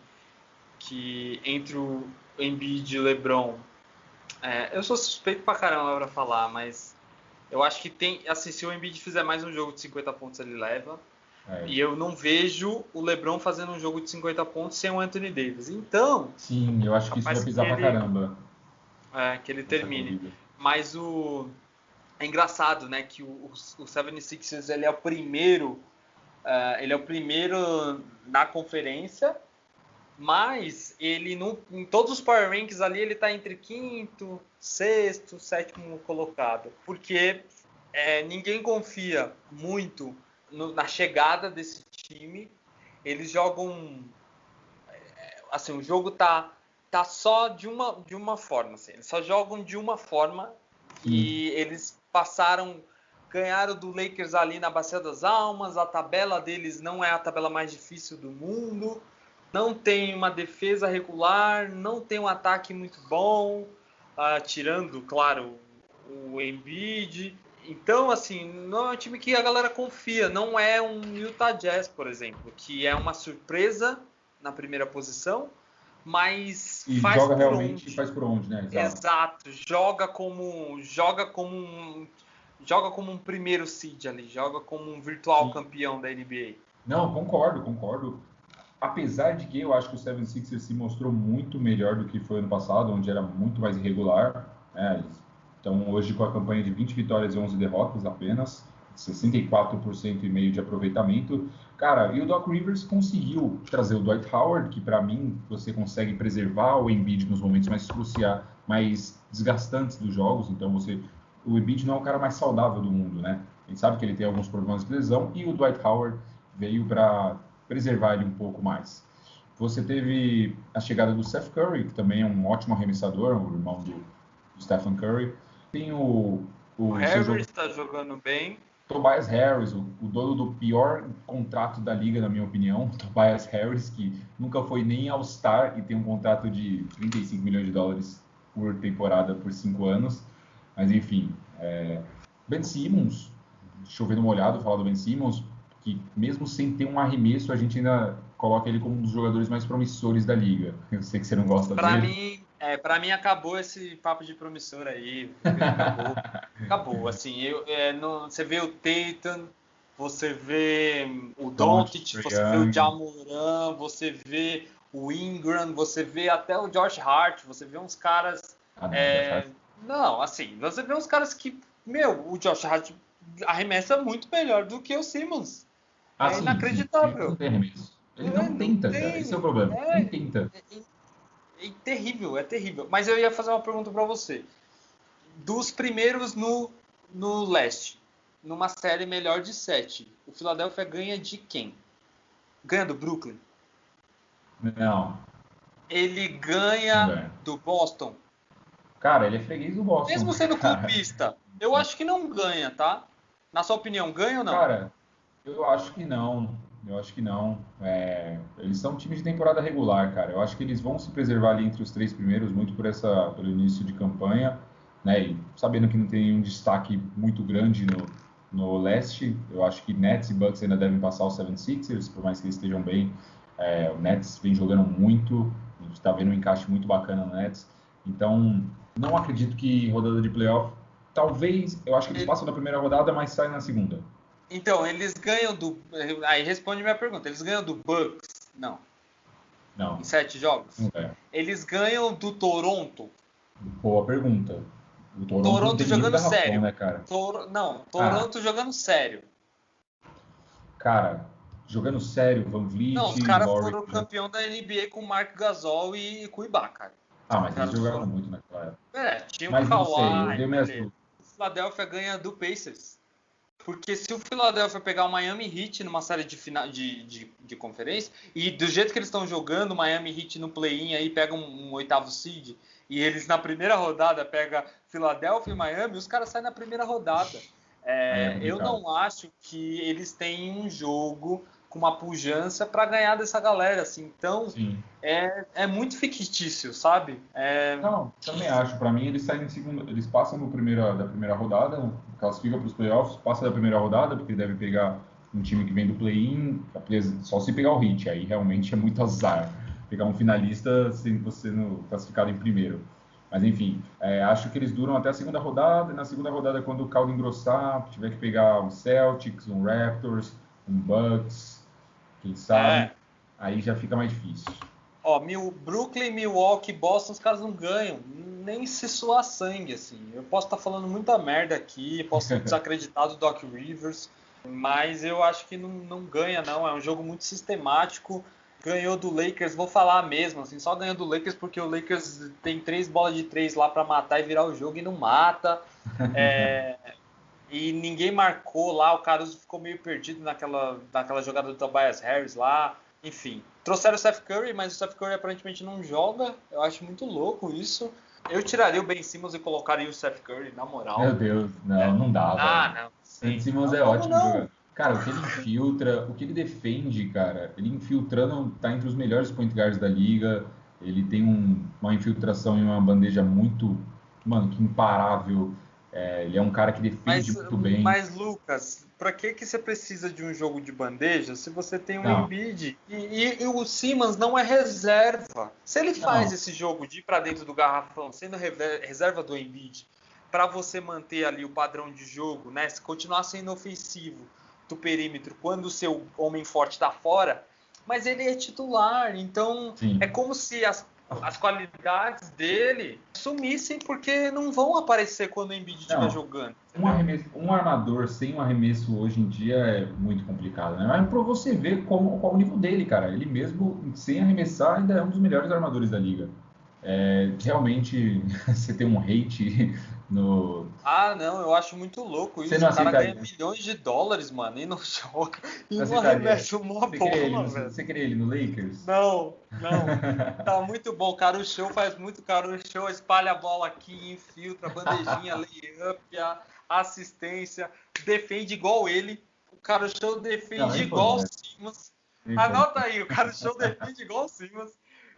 entre o Embiid e o LeBron, eu sou suspeito pra caramba pra falar, mas eu acho que se o Embiid fizer mais um jogo de 50 pontos, ele leva. E eu não vejo o LeBron fazendo um jogo de 50 pontos sem o Anthony Davis. Então... Sim, eu acho que isso vai pisar pra caramba. Que ele termine. Corrida. Mas é engraçado, né, que o 76ers ele é o primeiro na conferência, mas ele em todos os Power Rankings ali ele tá entre quinto, sexto, sétimo colocado, porque ninguém confia muito na chegada desse time. Eles jogam assim, o jogo tá só de uma forma, assim. Eles só jogam de uma forma. E eles ganharam do Lakers ali na Bacia das Almas. A tabela deles não é a tabela mais difícil do mundo, não tem uma defesa regular, não tem um ataque muito bom, tirando, claro, o Embiid. Então, assim, não é um time que a galera confia. Não é um Utah Jazz, por exemplo, que é uma surpresa na primeira posição, mas faz por onde, né? Exato. Joga como um primeiro seed ali, joga como um virtual campeão da NBA. Não, concordo. Apesar de que eu acho que o 76ers se mostrou muito melhor do que foi ano passado, onde era muito mais irregular, né? Então, hoje, com a campanha de 20 vitórias e 11 derrotas apenas, 64,5% de aproveitamento. Cara, e o Doc Rivers conseguiu trazer o Dwight Howard, que para mim você consegue preservar o Embiid nos momentos mais desgastantes dos jogos. Então, o Embiid não é o cara mais saudável do mundo, né? A gente sabe que ele tem alguns problemas de lesão e o Dwight Howard veio para preservar ele um pouco mais. Você teve a chegada do Seth Curry, que também é um ótimo arremessador, o irmão do Stephen Curry. Tem o Harris está jogando bem. Tobias Harris, o dono do pior contrato da liga, na minha opinião. Tobias Harris, que nunca foi nem All-Star e tem um contrato de 35 milhões de dólares por temporada por 5 anos. Mas, enfim. Ben Simmons, chovendo molhado falar do Ben Simmons, que mesmo sem ter um arremesso, a gente ainda coloca ele como um dos jogadores mais promissores da liga. Eu sei que você não gosta dele. Pra mim acabou esse papo de promissor aí. Acabou. Assim, você vê o Tatum, você vê o Doncic, você vê o Ja Morant, você vê o Ingram, você vê até o Josh Hart, você vê uns caras... você vê uns caras que... o Josh Hart arremessa muito melhor do que o Simmons. Inacreditável. Ele não tem arremesso. Ele não tenta, cara. Esse é o problema. Nem tenta. É terrível. Mas eu ia fazer uma pergunta para você. Dos primeiros no leste, numa série melhor de 7, o Philadelphia ganha de quem? Ganha do Brooklyn? Não. Ele ganha do Boston? Cara, ele é freguês do Boston. Mesmo sendo clubista, eu acho que não ganha, tá? Na sua opinião, ganha ou não? Cara, eu acho que não. Eles são um time de temporada regular, cara. Eu acho que eles vão se preservar ali entre os 3 primeiros, muito pelo início de campanha, né? E sabendo que não tem um destaque muito grande no leste, eu acho que Nets e Bucks ainda devem passar os 76ers, por mais que eles estejam bem. O Nets vem jogando muito, a gente está vendo um encaixe muito bacana no Nets. Então, não acredito que rodada de playoff, talvez, eu acho que eles passam da primeira rodada, mas saem na segunda. Então, eles ganham Aí responde minha pergunta. Eles ganham do Bucks? Não. Em 7 jogos? Eles ganham do Toronto? Boa pergunta. O Toronto jogando sério. Né, cara? Toronto jogando sério. Cara, jogando sério, Van Vliet... Não, os caras foram campeão da NBA com o Marc Gasol e com o Ibaka. Mas eles jogaram muito naquela época. Tinha um Kawhi. O Philadelphia ganha do Pacers. Porque se o Philadelphia pegar o Miami Heat numa série de conferência, e do jeito que eles estão jogando, o Miami Heat no play-in aí pega um oitavo seed, e eles na primeira rodada pega Philadelphia e Miami, os caras saem na primeira rodada. Eu não acho que eles têm um jogo com uma pujança para ganhar dessa galera, assim. Então, Sim. é muito fictício, sabe? Não, também acho. Para mim, eles saem em segundo, eles passam da primeira rodada, classificam para os playoffs, passa da primeira rodada, porque deve pegar um time que vem do play-in, só se pegar o Heat, aí realmente é muito azar. Pegar um finalista sem você sendo classificado em primeiro. Mas enfim, acho que eles duram até a segunda rodada, e na segunda rodada, quando o caldo engrossar, tiver que pegar um Celtics, um Raptors, um Bucks, quem sabe, aí já fica mais difícil. Ó, Brooklyn, Milwaukee, Boston, os caras não ganham, nem se suar sangue, assim. Eu posso estar falando muita merda aqui, posso ser desacreditado do Doc Rivers, mas eu acho que não ganha, não. É um jogo muito sistemático. Ganhou do Lakers, vou falar mesmo, assim, só ganhou do Lakers porque o Lakers tem 3 bolas de 3 lá para matar e virar o jogo e não mata. E ninguém marcou lá, o Caruso ficou meio perdido naquela jogada do Tobias Harris lá. Enfim, trouxeram o Seth Curry, mas o Seth Curry aparentemente não joga. Eu acho muito louco isso. Eu tiraria o Ben Simmons e colocaria o Seth Curry, na moral. Meu Deus, não dá, velho. Não. Ben Simmons é ótimo jogador. Cara, o que ele infiltra, o que ele defende, cara, ele infiltrando, tá entre os melhores point guards da liga. Ele tem uma infiltração em uma bandeja muito, mano, que imparável. Ele é um cara que defende muito bem. Mas, Lucas, pra que você precisa de um jogo de bandeja se você tem um Embiid? E o Simmons não é reserva. Se ele faz esse jogo de ir pra dentro do garrafão, sendo reserva do Embiid, pra você manter ali o padrão de jogo, né? Se continuar sendo ofensivo do perímetro quando o seu homem forte tá fora, mas ele é titular, então é como se as qualidades dele sumissem porque não vão aparecer quando o Embiid estiver jogando. Um armador sem um arremesso hoje em dia é muito complicado, né? Mas pra você ver qual o nível dele, cara. Ele mesmo, sem arremessar, ainda é um dos melhores armadores da liga. Realmente, você tem um hate no... Não, eu acho muito louco isso. O cara ganha milhões de dólares, mano, e não joga. E não arremessa uma bola, velho. Você queria ele no Lakers? Não. Tá muito bom. Cara, o show faz muito. Cara, o show espalha a bola aqui, infiltra, bandejinha, layup, assistência, defende igual ele. O cara, o show defende igual o Simmons. Anota aí, o cara, o show defende igual o Simmons.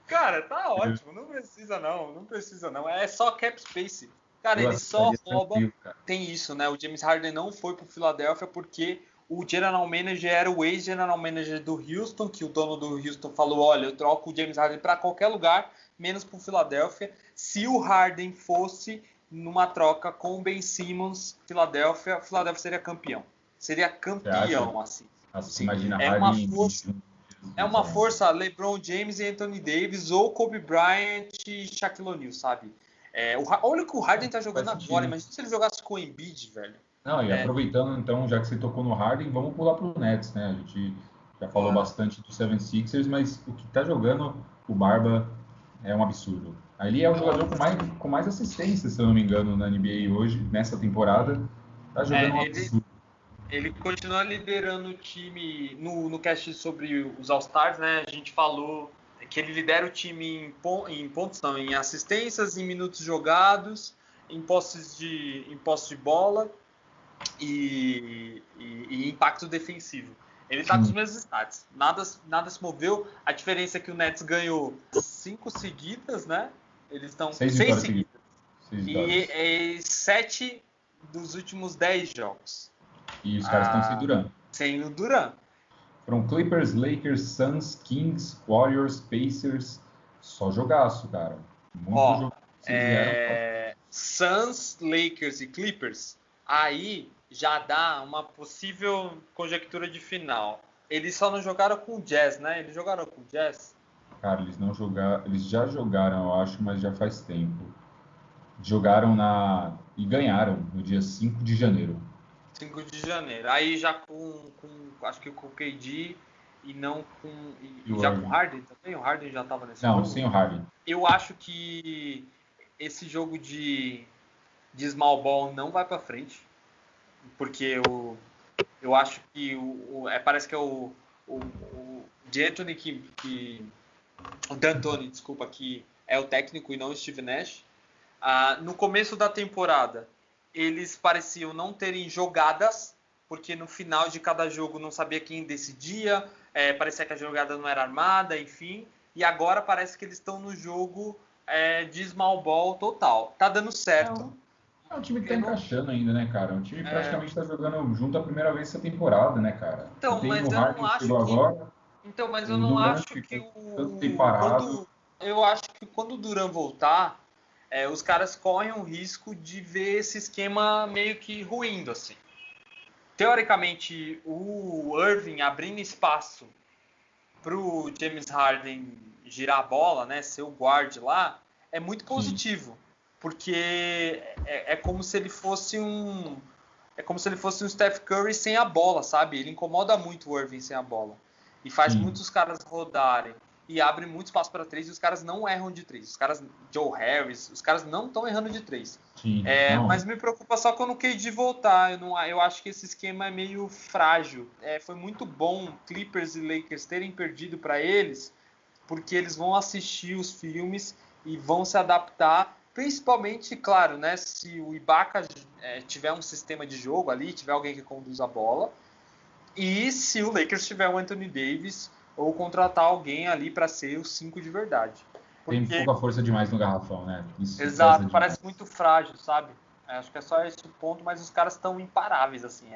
Cara, tá ótimo, não precisa não. É só cap space. Cara, ele só rouba. Tem isso, né? O James Harden não foi pro Philadelphia porque o general manager era o ex-general manager do Houston, que o dono do Houston falou, olha, eu troco o James Harden para qualquer lugar, menos pro Philadelphia. Se o Harden fosse numa troca com o Ben Simmons, o Philadelphia seria campeão. Seria campeão, assim. Imagina, é uma força LeBron James e Anthony Davis, ou Kobe Bryant e Shaquille O'Neal, sabe? Olha o que o Harden tá jogando agora. Imagina se ele jogasse com o Embiid, velho. Aproveitando, então, já que você tocou no Harden, vamos pular pro Nets, né? A gente já falou bastante do 76ers, mas o que tá jogando o Barba é um absurdo. Ele é o jogador com mais assistências, se eu não me engano, na NBA hoje, nessa temporada. Tá jogando um absurdo. Ele continua liderando o time no cast sobre os All-Stars, né? A gente falou que ele lidera o time em pontos, não, em assistências, em minutos jogados, em posses de bola e impacto defensivo. Ele tá com os mesmos stats. Nada se moveu. A diferença é que o Nets ganhou 5 seguidas, né? Eles estão 6 seguidas. E 7 dos últimos 10 jogos. E os caras estão sem Durant. Sem o Durant. Foram Clippers, Lakers, Suns, Kings, Warriors, Pacers. Só jogaço, cara. Muito jogo. Suns, Lakers e Clippers. Aí já dá uma possível conjectura de final. Eles só não jogaram com o Jazz, né? Eles jogaram com o Jazz? Cara, eles não jogaram. Eles já jogaram, eu acho, mas já faz tempo. Jogaram e ganharam no dia 5 de janeiro. 5 de janeiro. Aí já acho que com o KD e não com... E já com o Harden também? O Harden já estava nesse jogo? Não, sem o Harden. Eu acho que esse jogo de small ball não vai para frente. Porque eu acho que parece que é o D'Antoni o D'Antoni, desculpa, que é o técnico e não o Steve Nash. No começo da temporada, eles pareciam não terem jogadas porque no final de cada jogo não sabia quem decidia, parecia que a jogada não era armada, enfim. E agora parece que eles estão no jogo de small ball total. Tá dando certo. É um time que tá encaixando ainda, né, cara? O time praticamente tá jogando junto a primeira vez essa temporada, né, cara? Então, Você tem mas o eu não Harden que acho chegou que. agora, Então, mas eu o não Durant acho que ficou tanto tempo parado. eu acho que quando o Durant voltar, os caras correm o risco de ver esse esquema meio que ruindo, assim. Teoricamente, o Irving abrindo espaço pro James Harden girar a bola, né, ser o guard lá, é muito positivo, porque é como se ele fosse um Steph Curry sem a bola, sabe? Ele incomoda muito o Irving sem a bola e faz Sim. muitos caras rodarem e abre muito espaço para três e os caras não erram de três. Os caras, Joe Harris, os caras não estão errando de três. Sim, não. Mas me preocupa só quando o KD voltar. Eu acho que esse esquema é meio frágil. Foi muito bom Clippers e Lakers terem perdido para eles, porque eles vão assistir os filmes e vão se adaptar. Principalmente, claro, né, se o Ibaka tiver um sistema de jogo ali, tiver alguém que conduz a bola, e se o Lakers tiver o Anthony Davis ou contratar alguém ali para ser o 5 de verdade. Tem pouca força demais no garrafão, né? Isso Exato, parece muito frágil, sabe? Acho que é só esse ponto, mas os caras estão imparáveis, assim.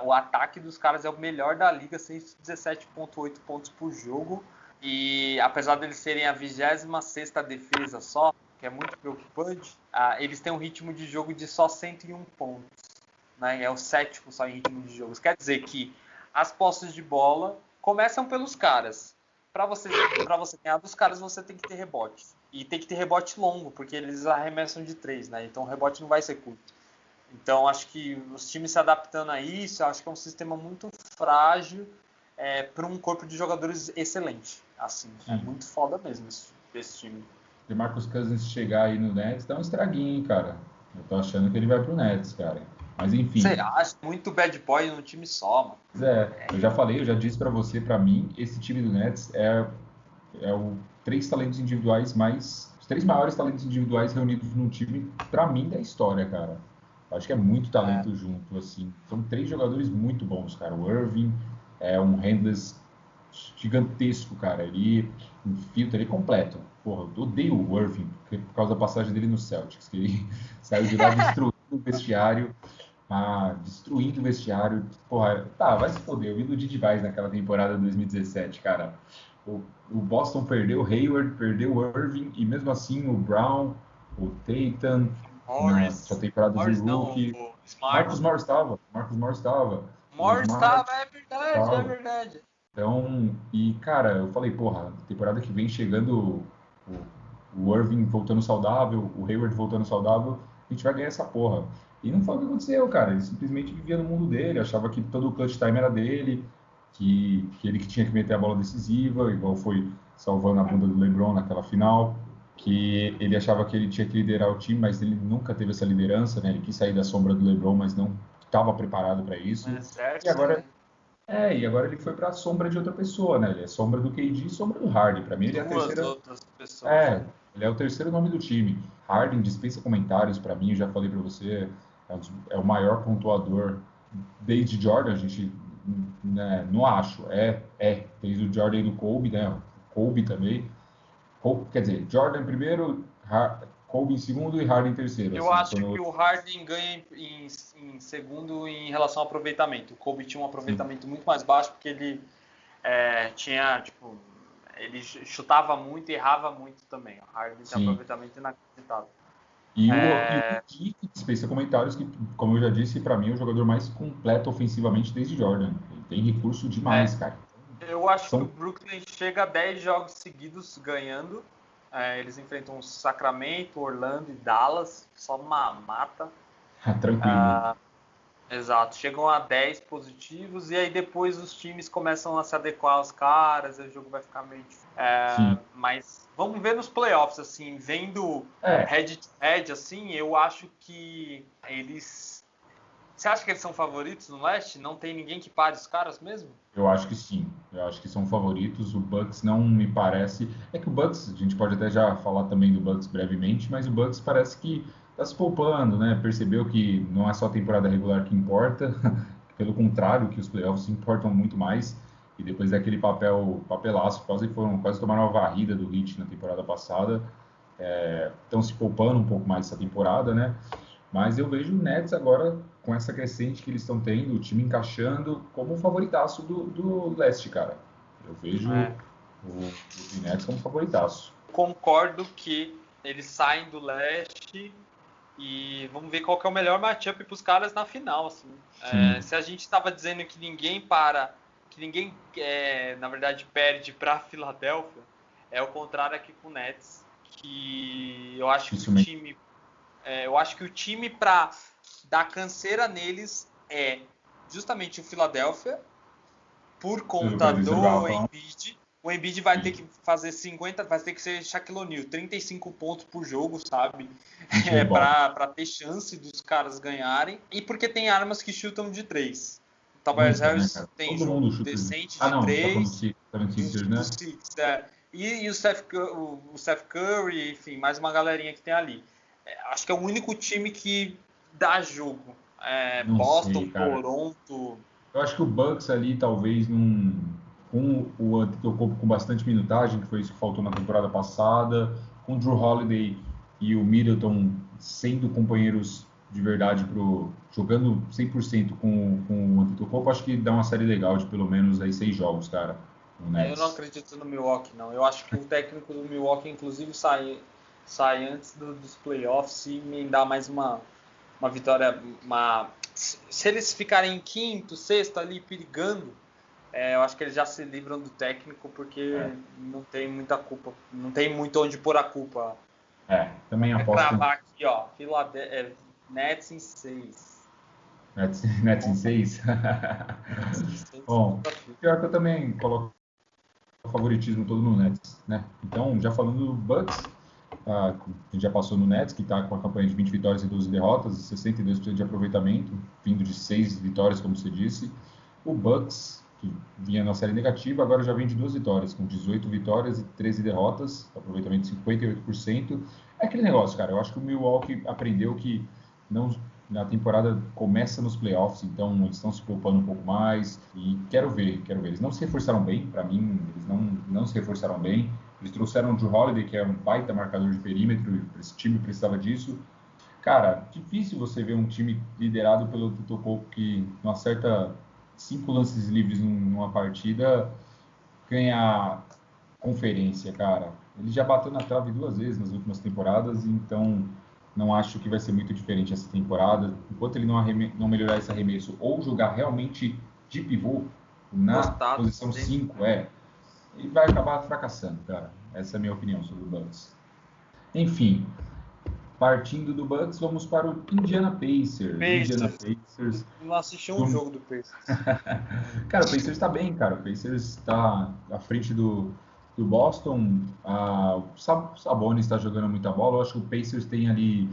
O ataque dos caras é o melhor da liga, 117,8 pontos por jogo. E apesar deles serem a 26ª defesa só, que é muito preocupante, eles têm um ritmo de jogo de só 101 pontos. Né? É o 7º só em ritmo de jogo. Isso quer dizer que as posses de bola começam pelos caras. Para você ganhar dos caras, você tem que ter rebote. E tem que ter rebote longo, porque eles arremessam de 3, né? Então o rebote não vai ser curto. Então acho que os times se adaptando a isso, acho que é um sistema muito frágil para um corpo de jogadores excelente. Assim, muito foda mesmo esse time. Se o Marcus Cousins chegar aí no Nets, dá um estraguinho, hein, cara. Eu tô achando que ele vai pro Nets, cara. Mas enfim. Você acha muito bad boy num time só, mano. Eu já falei, eu já disse pra você, pra mim, esse time do Nets é os 3 talentos individuais os 3 maiores talentos individuais reunidos num time, pra mim, da história, cara. Acho que é muito talento junto, assim. São 3 jogadores muito bons, cara. O Irving é um handless gigantesco, cara. Ele infiltra, ele é completo. Porra, eu odeio o Irving por causa da passagem dele no Celtics, que ele saiu de lá destruindo o vestiário. Destruindo o vestiário. Porra, vai se foder. Eu vi do Didi Vaz naquela temporada de 2017, cara. O Boston perdeu o Hayward, perdeu o Irving, e mesmo assim o Brown, o Tatum, na temporada de rookie. Marcus Morris estava. Morris estava, é verdade. Então, e cara, eu falei, porra, temporada que vem chegando o Irving voltando saudável, o Hayward voltando saudável, a gente vai ganhar essa porra. E não foi o que aconteceu, cara. Ele simplesmente vivia no mundo dele, achava que todo o clutch time era dele, que ele que tinha que meter a bola decisiva, igual foi salvando a bunda do LeBron naquela final, que ele achava que ele tinha que liderar o time, mas ele nunca teve essa liderança, né? Ele quis sair da sombra do LeBron, mas não estava preparado para isso. E agora ele foi para a sombra de outra pessoa, né? Ele é sombra do KD e sombra do Harden. Para mim ele é a terceira. Outras pessoas. Ele é o terceiro nome do time. Harden dispensa comentários para mim, eu já falei para você, é o maior pontuador desde Jordan, a gente não acho, desde o Jordan e do Kobe, né? O Kobe também. Quer dizer, Jordan primeiro, Kobe em segundo e Harden em terceiro. Eu acho que o Harden ganha em segundo em relação ao aproveitamento. O Kobe tinha um aproveitamento muito mais baixo porque ele ele chutava muito e errava muito também. O Harden tem um aproveitamento inacreditável. E o que dispensa comentários que, como eu já disse, para mim é o jogador mais completo ofensivamente desde Jordan. Ele tem recurso demais, cara. Eu acho que o Brooklyn chega a 10 jogos seguidos ganhando. Eles enfrentam Sacramento, Orlando e Dallas, só uma mata. Tranquilo. Exato, chegam a 10 positivos e aí depois os times começam a se adequar aos caras, aí o jogo vai ficar meio difícil. Mas vamos ver nos playoffs, assim, vendo head to head, assim, eu acho que eles... Você acha que eles são favoritos no leste? Não tem ninguém que pare os caras mesmo? Eu acho que sim. Eu acho que são favoritos. O Bucks não me parece... É que o Bucks, a gente pode até já falar também do Bucks brevemente, mas o Bucks parece que tá se poupando, né? Percebeu que não é só a temporada regular que importa, pelo contrário, que os playoffs importam muito mais. E depois daquele papelaço, quase tomaram uma varrida do Heat na temporada passada. Estão se poupando um pouco mais essa temporada, né? Mas eu vejo o Nets agora, com essa crescente que eles estão tendo, o time encaixando, como o favoritaço do leste, cara. Eu vejo o Nets como favoritaço. Concordo que eles saem do leste e vamos ver qual que é o melhor matchup para os caras na final. Assim. Se a gente estava dizendo que ninguém na verdade perde para a Filadélfia, é o contrário aqui com o Nets, que eu acho que o time para dar canseira neles é justamente o Philadelphia, por conta do Embiid. O Embiid vai ter que fazer 50, vai ter que ser Shaquille O'Neal, 35 pontos por jogo, sabe? Para ter chance dos caras ganharem. E porque tem armas que chutam de 3. O Tobias Harris tem jogo decente de 3. E o Steph Curry, enfim, mais uma galerinha que tem ali. Acho que é o único time que dá jogo. Boston, Toronto. Eu acho que o Bucks ali, talvez, com o Antetokounmpo com bastante minutagem, que foi isso que faltou na temporada passada, com o Drew Holiday e o Middleton sendo companheiros de verdade, jogando 100% com o Antetokounmpo, acho que dá uma série legal de pelo menos aí 6 jogos, cara. Eu não acredito no Milwaukee, não. Eu acho que o técnico do Milwaukee, inclusive, sai antes dos playoffs e me dá mais uma vitória. Se eles ficarem em quinto, sexto ali perigando, eu acho que eles já se livram do técnico porque não tem muita culpa, não tem muito onde pôr a culpa. Também aposto. Cravar aqui, ó, Nets em 6. Nets em 6? Bom, pior que eu também coloco o favoritismo todo no Nets, né? Então, já falando do Bucks, a gente já passou no Nets, que está com a campanha de 20 vitórias e 12 derrotas, 62% de aproveitamento, vindo de 6 vitórias, como você disse. O Bucks, que vinha na série negativa, agora já vem de 2 vitórias, com 18 vitórias e 13 derrotas, aproveitamento de 58%. É aquele negócio, cara, eu acho que o Milwaukee aprendeu que na temporada começa nos playoffs, então eles estão se poupando um pouco mais e quero ver. Eles não se reforçaram bem, para mim, eles não se reforçaram bem. Eles trouxeram o Drew Holiday, que é um baita marcador de perímetro, e esse time precisava disso. Cara, difícil você ver um time liderado pelo Antetokounmpo que não acerta 5 lances livres numa partida, ganhar conferência, cara. Ele já bateu na trave 2 vezes nas últimas temporadas, então não acho que vai ser muito diferente essa temporada. Enquanto ele não melhorar esse arremesso ou jogar realmente de pivô na posição 5, ele vai acabar fracassando, cara. Essa é a minha opinião sobre o Bucks. Enfim, partindo do Bucks, vamos para o Indiana Pacers. Não assisti um jogo do Pacers. Cara, o Pacers está bem, cara. O Pacers está à frente do Boston. O Sabonis está jogando muita bola. Eu acho que o Pacers tem ali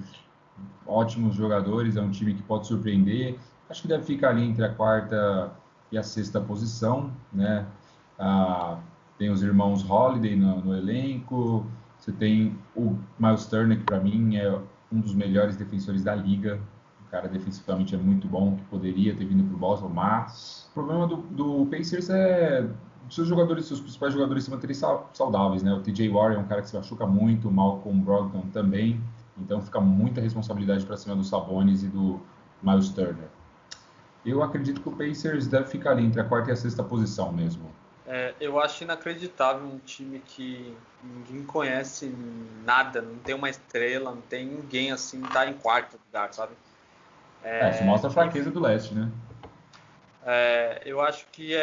ótimos jogadores. É um time que pode surpreender. Acho que deve ficar ali entre a 4ª e a 6ª posição, né? Tem os irmãos Holiday no elenco. Você tem o Miles Turner, que para mim é um dos melhores defensores da liga. O cara defensivamente é muito bom, que poderia ter vindo para o Boston, mas o problema do Pacers é seus principais jogadores se manterem saudáveis, né? O TJ Warren é um cara que se machuca muito, o Malcolm Brogdon também, então fica muita responsabilidade para cima do Sabonis e do Miles Turner. Eu acredito que o Pacers deve ficar ali entre a 4ª e a 6ª posição mesmo. Eu acho inacreditável um time que ninguém conhece nada, não tem uma estrela, não tem ninguém assim, tá em 4º lugar, sabe? Isso mostra a fraqueza do leste, né? Eu acho que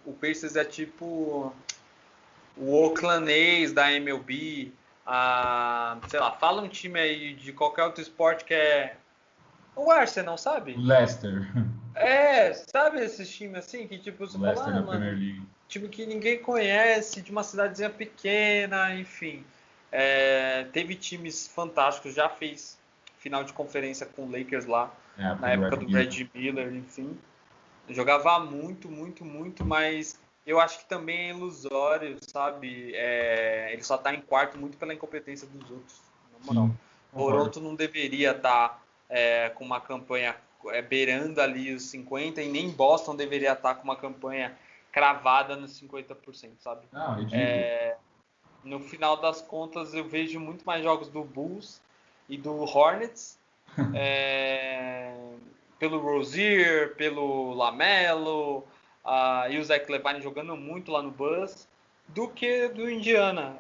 o Pacers é tipo o Oakland A's da MLB, sei lá, fala um time aí de qualquer outro esporte que é o Arsenal, sabe? Leicester. Sabe esses times assim que tipo você Leicester fala, na Premier League. Time que ninguém conhece, de uma cidadezinha pequena, enfim. Teve times fantásticos, já fez final de conferência com o Lakers lá, na época do Brad Miller, enfim. Jogava muito, mas eu acho que também é ilusório, sabe? Ele só tá em 4º muito pela incompetência dos outros, na moral. Toronto não deveria estar com uma campanha beirando ali os 50% e nem Boston deveria estar com uma campanha cravada nos 50%, sabe? Ridículo. No final das contas, eu vejo muito mais jogos do Bulls e do Hornets, pelo Rozier, pelo LaMelo, e o Zach LaVine jogando muito lá no Buzz, do que do Indiana.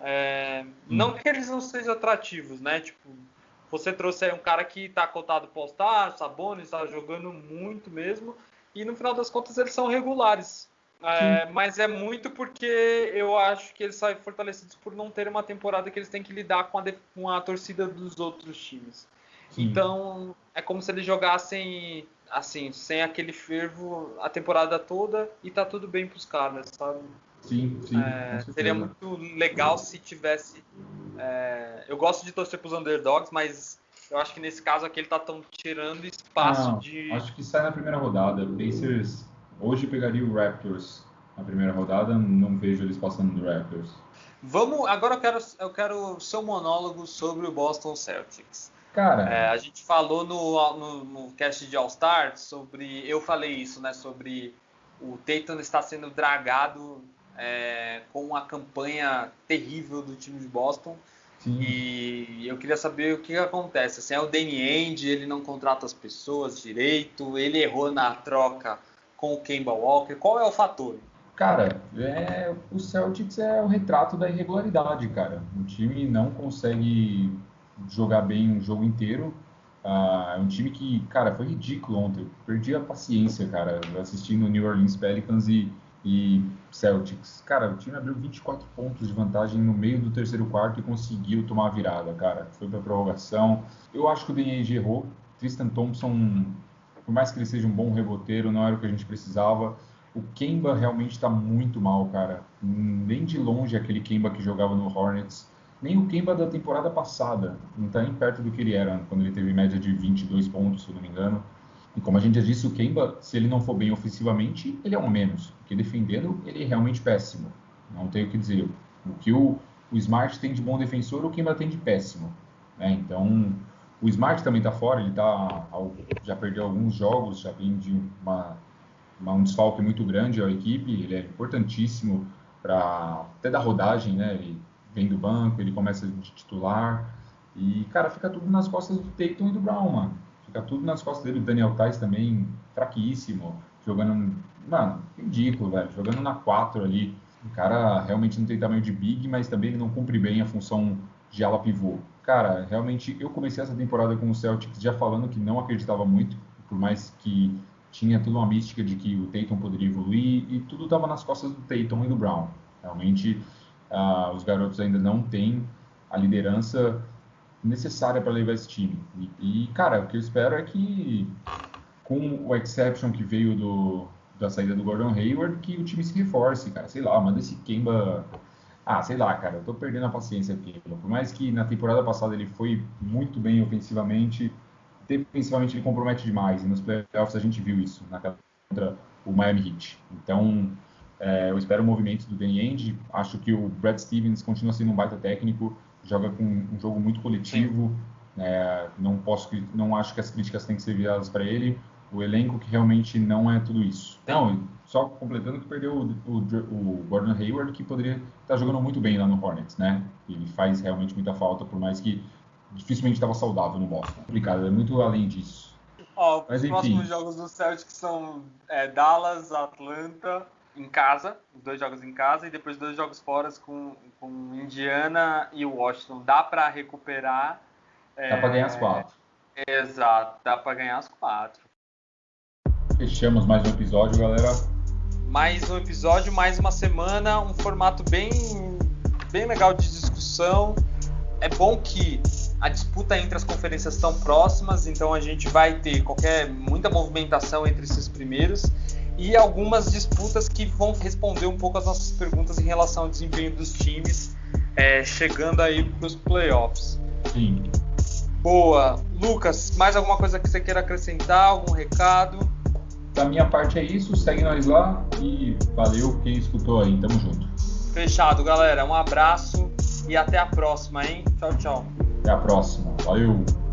Não que eles não sejam atrativos, né? Tipo, você trouxe aí um cara que tá cotado pro All-Star, Sabonis, tá jogando muito mesmo, e no final das contas eles são regulares. Mas é muito porque eu acho que eles saem fortalecidos por não ter uma temporada que eles têm que lidar com a torcida dos outros times. Sim. Então, é como se eles jogassem assim, sem aquele fervo a temporada toda e tá tudo bem pros caras, sabe? Sim. Seria muito legal se tivesse... eu gosto de torcer pros underdogs, mas eu acho que nesse caso aqui ele tá tão tirando espaço de... Acho que sai na primeira rodada. Pacers... Hoje pegaria o Raptors na primeira rodada, não vejo eles passando do Raptors. Agora eu quero o seu monólogo sobre o Boston Celtics. Cara, a gente falou no cast de All-Star sobre... Eu falei isso, né? Sobre o Tatum estar sendo dragado com a campanha terrível do time de Boston. Sim. E eu queria saber o que acontece. Assim, é o Danny Ainge, ele não contrata as pessoas direito, ele errou na troca com o Kemba Walker. Qual é o fator? Cara, o Celtics é o retrato da irregularidade, cara. O time não consegue jogar bem um jogo inteiro. É um time que, cara, foi ridículo ontem. Eu perdi a paciência, cara, assistindo New Orleans Pelicans e Celtics. Cara, o time abriu 24 pontos de vantagem no meio do terceiro quarto e conseguiu tomar a virada, cara. Foi pra prorrogação. Eu acho que o Danny errou. Tristan Thompson, por mais que ele seja um bom reboteiro, não era o que a gente precisava. O Kemba realmente está muito mal, cara. Nem de longe aquele Kemba que jogava no Hornets. Nem o Kemba da temporada passada. Não está nem perto do que ele era, quando ele teve média de 22 pontos, se eu não me engano. E como a gente já disse, o Kemba, se ele não for bem ofensivamente, ele é um menos. Porque defendendo, ele é realmente péssimo. Não tenho o que dizer. O que o Smart tem de bom defensor, o Kemba tem de péssimo. Então... O Smart também está fora, ele já perdeu alguns jogos, já vem de um desfalque muito grande à equipe, ele é importantíssimo para até dar rodagem, né? Ele vem do banco, ele começa de titular e, cara, fica tudo nas costas do Tatum e do Brown, mano. Fica tudo nas costas dele, o Daniel Theis também, fraquíssimo, jogando, mano, ridículo, velho, jogando na 4 ali. O cara realmente não tem tamanho de big, mas também ele não cumpre bem a função de ala pivô. Cara, realmente, eu comecei essa temporada com o Celtics já falando que não acreditava muito, por mais que tinha toda uma mística de que o Tatum poderia evoluir, e tudo estava nas costas do Tatum e do Brown. Realmente, os garotos ainda não têm a liderança necessária para levar esse time. E, cara, o que eu espero é que, com o exception que veio da saída do Gordon Hayward, que o time se reforce, cara. Sei lá, manda esse Kemba... sei lá, cara, eu tô perdendo a paciência aqui. Por mais que na temporada passada ele foi muito bem ofensivamente, defensivamente ele compromete demais. E nos playoffs a gente viu isso, contra o Miami Heat. Então, eu espero o movimento do Danny Ainge. Acho que o Brad Stevens continua sendo um baita técnico, joga com um jogo muito coletivo. Não acho que as críticas têm que ser viradas para ele. O elenco que realmente não é tudo isso. Não, só completando que perdeu o Gordon Hayward, que poderia estar jogando muito bem lá no Hornets, né? Ele faz realmente muita falta, por mais que dificilmente estava saudável no Boston. Complicado, é muito além disso. Os próximos jogos do Celtics são Dallas, Atlanta, em casa, os 2 jogos em casa, e depois 2 jogos fora com Indiana e Washington. Dá para recuperar. Dá para ganhar as 4. Exato, dá para ganhar as 4. Fechamos mais um episódio, galera. Mais um episódio, mais uma semana, um formato bem legal de discussão. É bom que a disputa entre as conferências estão próximas, então a gente vai ter muita movimentação entre esses primeiros e algumas disputas que vão responder um pouco as nossas perguntas em relação ao desempenho dos times, chegando aí para os playoffs. Sim. Boa. Lucas, mais alguma coisa que você queira acrescentar? Algum recado? Da minha parte é isso, segue nós lá e valeu quem escutou aí, tamo junto. Fechado, galera, um abraço e até a próxima, hein? Tchau, tchau. Até a próxima. Valeu!